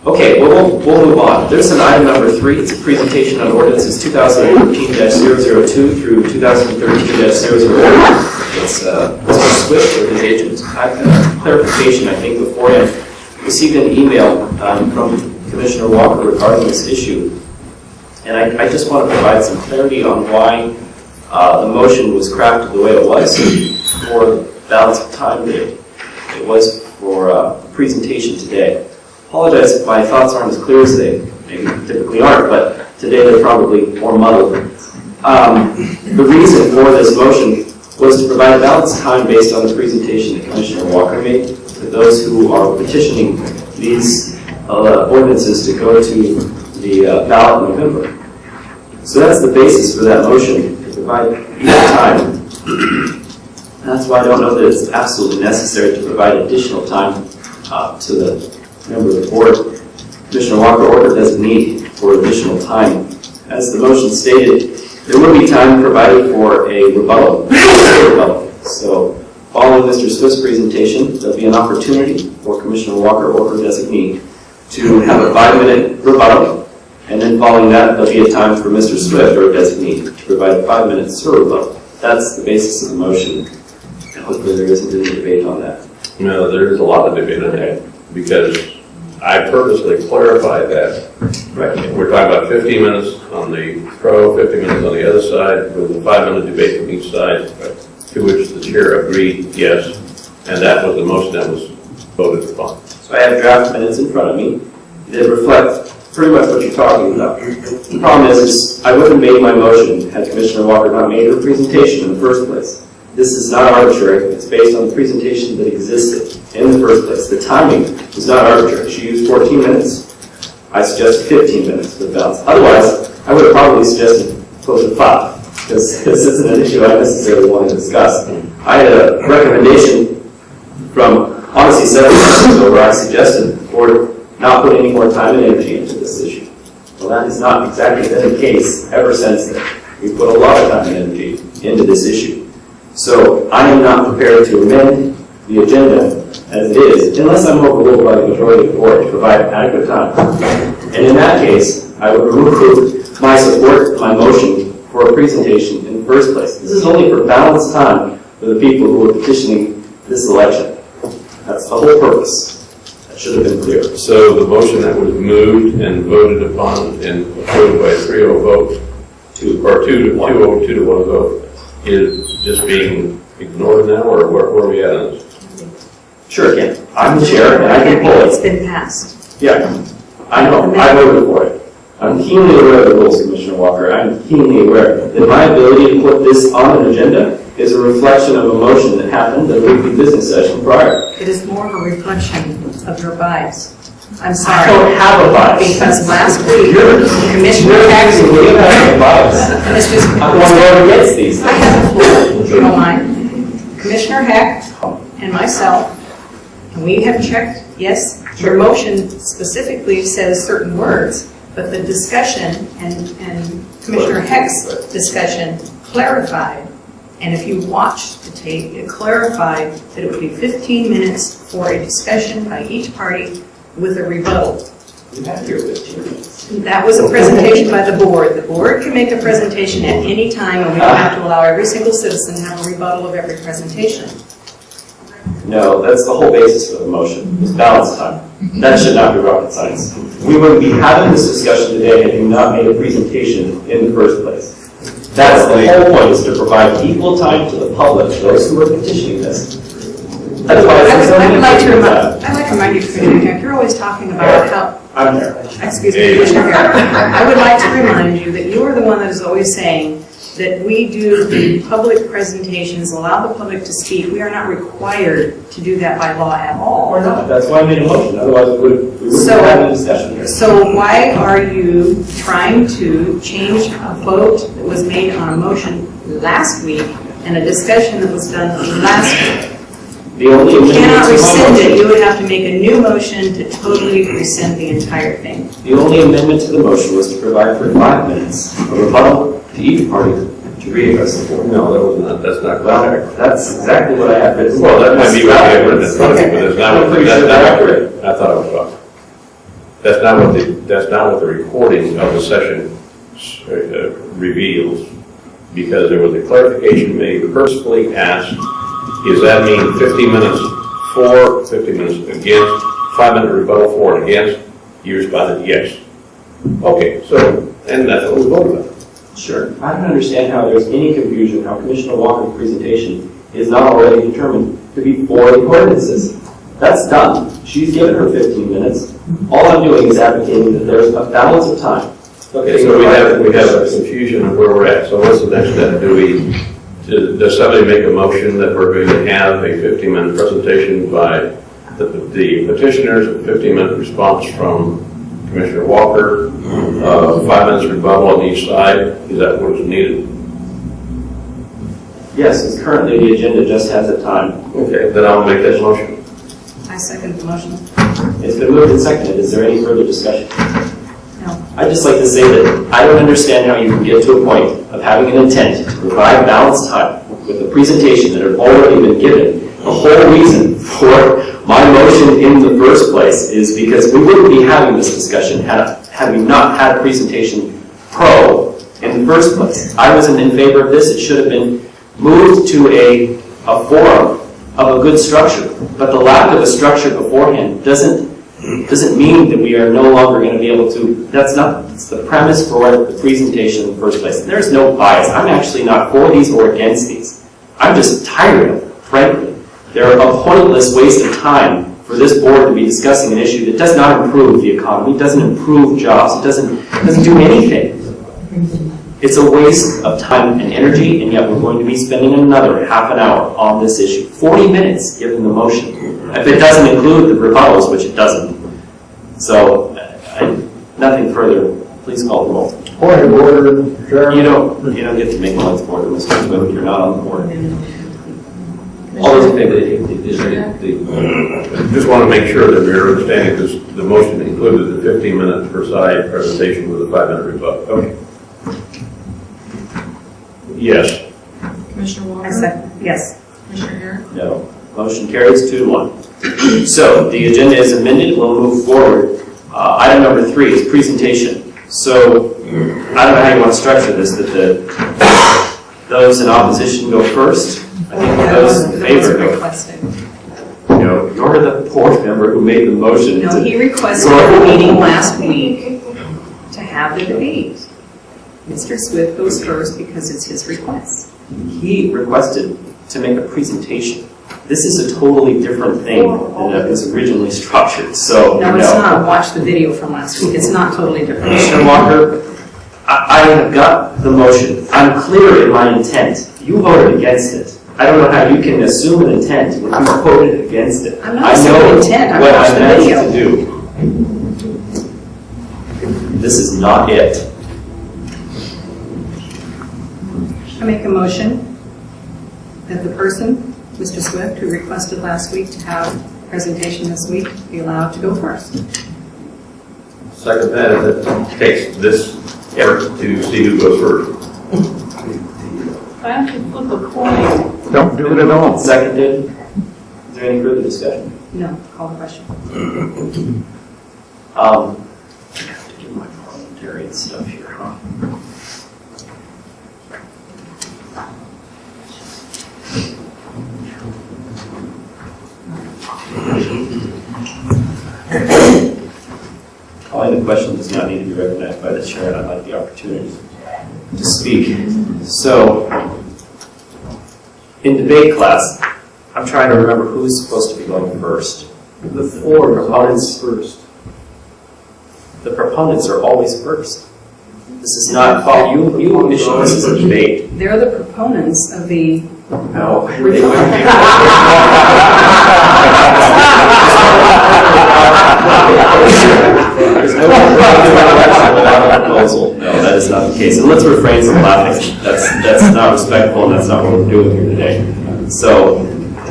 Okay, well, we'll move on. There's an item number 3. It's a presentation on ordinances 2013-002 through 2013-008. It's Mr. Swift or his agent. I've got a clarification, I think, beforehand. Received an email from Commissioner Walker regarding this issue. And I just want to provide some clarity on why the motion was crafted the way it was for the balance of time that it was for presentation today. Apologize if my thoughts aren't as clear as they maybe typically aren't, but today they're probably more muddled. The reason for this motion was to provide balanced time based on the presentation that Commissioner Walker made to those who are petitioning these ordinances to go to the ballot in November. So that's the basis for that motion, to provide equal time. That's why I don't know that it's absolutely necessary to provide additional time to the member of the board. Commissioner Walker order doesn't need for additional time. As the motion stated, there will be time provided for a rebuttal. So following Mr. Swift's presentation, there'll be an opportunity for Commissioner Walker or her designee to have a 5-minute rebuttal, and then following that, there'll be a time for Mr. Swift or a designee to provide a 5-minute rebuttal. That's the basis of the motion. Hopefully there isn't any debate on that. No, there is a lot of debate on that, because I purposely clarified that. Right. We're talking about 15 minutes on the pro, 15 minutes on the other side, with a 5-minute debate from each side, to which the chair agreed, yes, and that was the motion that was voted upon. So I have draft minutes in front of me that reflect pretty much what you're talking about. The problem is I wouldn't have made my motion had Commissioner Walker not made her presentation in the first place. This is not arbitrary. It's based on the presentation that existed in the first place. The timing is not arbitrary. She used 14 minutes. I suggested 15 minutes for the balance. Otherwise, I would have probably suggested close to 5, because this isn't an issue I necessarily want to discuss. I had a recommendation from, honestly, 7 months ago where I suggested the board not put any more time and energy into this issue. Well, that has not exactly been the case ever since then. We put a lot of time and energy into this issue. So I am not prepared to amend the agenda as it is, unless I'm overruled by the majority of the board to provide adequate time. And in that case, I would remove my support, my motion for a presentation in the first place. This is only for balanced time for the people who are petitioning this election. That's the whole purpose. That should have been clear. So the motion that was moved and voted upon and approved by a 3-0 vote, or 2-1 vote, is just being ignored now, or where are we at on this? Sure, again, I'm the chair and I can pull It's it. been passed. Yeah, I know, I voted for it. I'm keenly aware of the rules, Commissioner Walker. I'm keenly aware that my ability to put this on an agenda is a reflection of a motion that happened at a weekly business session prior. It is more of a reflection of your bias. I'm I sorry. don't have a bias. Because last week, You're Commissioner Hare, you have a bias. I'm the one who against these I things. have the floor, if you don't mind. Commissioner Hare and myself, and we have checked, yes, your motion specifically says certain words, but the discussion and Commissioner Heck's discussion clarified. And if you watched the tape, it clarified that it would be 15 minutes for a discussion by each party with a rebuttal. You have your 15 minutes. That was a presentation by the board. The board can make a presentation at any time, and we don't have to allow every single citizen to have a rebuttal of every presentation. No, that's the whole basis for the motion, is balance time. That should not be rocket science. We wouldn't be having this discussion today had you not made a presentation in the first place. That's the whole point, is to provide equal time to the public, those who are petitioning this. That's why it's I'd like to remind you, Commissioner Heck, you're always talking about how... I'm there. Excuse me, Commissioner Hare. I would like to remind you that you are the one that is always saying that we do the public presentations, allow the public to speak. We are not required to do that by law at all. Or not. That's why I made a motion. Otherwise, we wouldn't be having a discussion here. So why are you trying to change a vote that was made on a motion last week and a discussion that was done last week? The only You cannot rescind it. You amendment would have to make a new motion to totally rescind the entire thing. the only amendment to the motion was to provide for 5 minutes of rebuttal to each party to re-address the board. No, that was not, that's not Well, correct. that's exactly what I have written. Well, that might be what I have written in front of you, but it's not, I'm pretty sure that's not that's accurate. I thought it was wrong. That's not what the recording of the session reveals, because there was a clarification made, purposefully asked, does that mean 50 minutes for, 50 minutes against, 5-minute rebuttal for and against? You responded, yes. Okay, so, and that's what we voted on. Sure. I don't understand how there's any confusion how Commissioner Walker's presentation is not already determined to be for the ordinances. That's done. She's given her 15 minutes. All I'm doing is advocating that there's a balance of time. Okay, so we have a confusion of where we're at. So what's the next step? Does somebody make a motion that we're going to have a 15-minute presentation by the petitioners, a 15-minute response from Commissioner Walker, 5 minutes rebuttal on each side? Is that what is needed? Yes, it's currently the agenda just has a time. Okay, then I'll make that motion. I second the motion. It's been moved and seconded. Is there any further discussion? No. I'd just like to say that I don't understand how you can get to a point of having an intent to provide balanced time with a presentation that had already been given. The whole reason for my motion in the first place is because we wouldn't be having this discussion had we not had a presentation pro in the first place. I wasn't in favor of this. It should have been moved to a forum of a good structure. But the lack of a structure beforehand doesn't mean that we are no longer going to be able to. It's the premise for the presentation in the first place. And there's no bias. I'm actually not for these or against these. I'm just tired of them, frankly. They're a pointless waste of time for this board to be discussing an issue that does not improve the economy, doesn't improve jobs, it doesn't do anything. It's a waste of time and energy, and yet we're going to be spending another half an hour on this issue. 40 minutes given the motion. If it doesn't include the rebuttals, which it doesn't. So, nothing further. Please call the roll. Point of order, Chairman. You don't get to make points of order, Mr. Swift. You're not on the board. All those in favor, Just want to make sure that we're understanding because the motion included the 15-minute per side presentation with a 5-minute rebuttal. Okay. Yes. Commissioner Walker? I second. Yes. Commissioner Hare? No. Motion carries 2-1. So, the agenda is amended. We'll move forward. Item number 3 is presentation. So, I don't know how you want to structure this, that those in opposition go first. I think those in favor go. Requested. You're the board member who made the motion. No, he requested a meeting last week to have the debate. Mr. Swift goes first because it's his request. He requested to make a presentation. This is a totally different thing than it was originally structured. So, No, it's not. Watch the video from last week. It's not totally different. Commissioner Walker, I have got the motion. I'm clear in my intent. You voted against it. I don't know how you can assume an intent when you voted against it. I'm not assuming intent. I watched the video. I know what I meant to do. This is not it. I make a motion that the person, Mr. Swift, who requested last week to have a presentation this week, be allowed to go first. Second that, it takes this effort to see who goes first. I have to flip a coin. Don't do it at all. Seconded. Is there any further discussion? No, call the question. I have to get my parliamentarian stuff here, huh? Calling the question does not need to be recognized by the chair, and I'd like the opportunity to speak. So, in debate class, I'm trying to remember who's supposed to be going first. The 4 proponents first. The proponents are always first. This is not, you initially, this is a debate. They're the proponents of the No. There's no proposal. No, that is not the case. And let's refrain from laughing. That's not respectful, and that's not what we're doing here today. So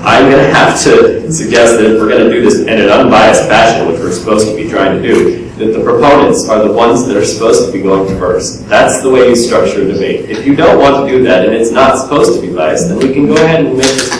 I'm going to have to suggest that if we're going to do this in an unbiased fashion, which we're supposed to be trying to do, that the proponents are the ones that are supposed to be going first. That's the way you structure a debate. If you don't want to do that, and it's not supposed to be biased, then we can go ahead and make this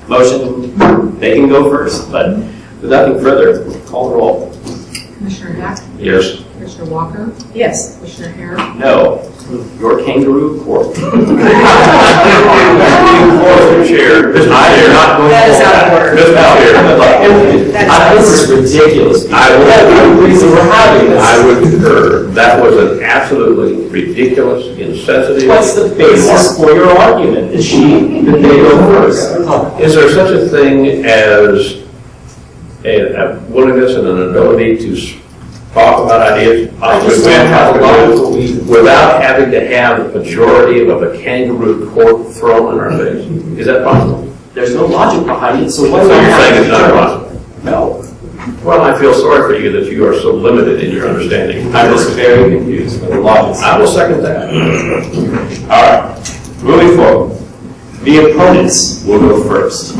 motion. They can go first. But with nothing further, call the roll. Commissioner Heck, Yes. Commissioner Walker, Yes. Commissioner Hare, No. Your kangaroo court. Chair. Mr. I am Chair. not going That is to out of order. Mr. Chair. This is ridiculous. I will- That's the reason we're having this. I would concur. That was an absolutely ridiculous, insensitive. What's the basis for your argument? Is that they go first? Is there such a thing as a willingness and an ability to talk about ideas? I just don't have a logical reason. Without having to have the majority of a kangaroo court thrown in our face? Is that possible? There's no logic behind it, so what So do I you're have saying to it's not do? possible? No. Well, I feel sorry for you that you are so limited in your understanding. I'm just very confused by the logic. I will second that. All right, moving forward. The opponents will go first.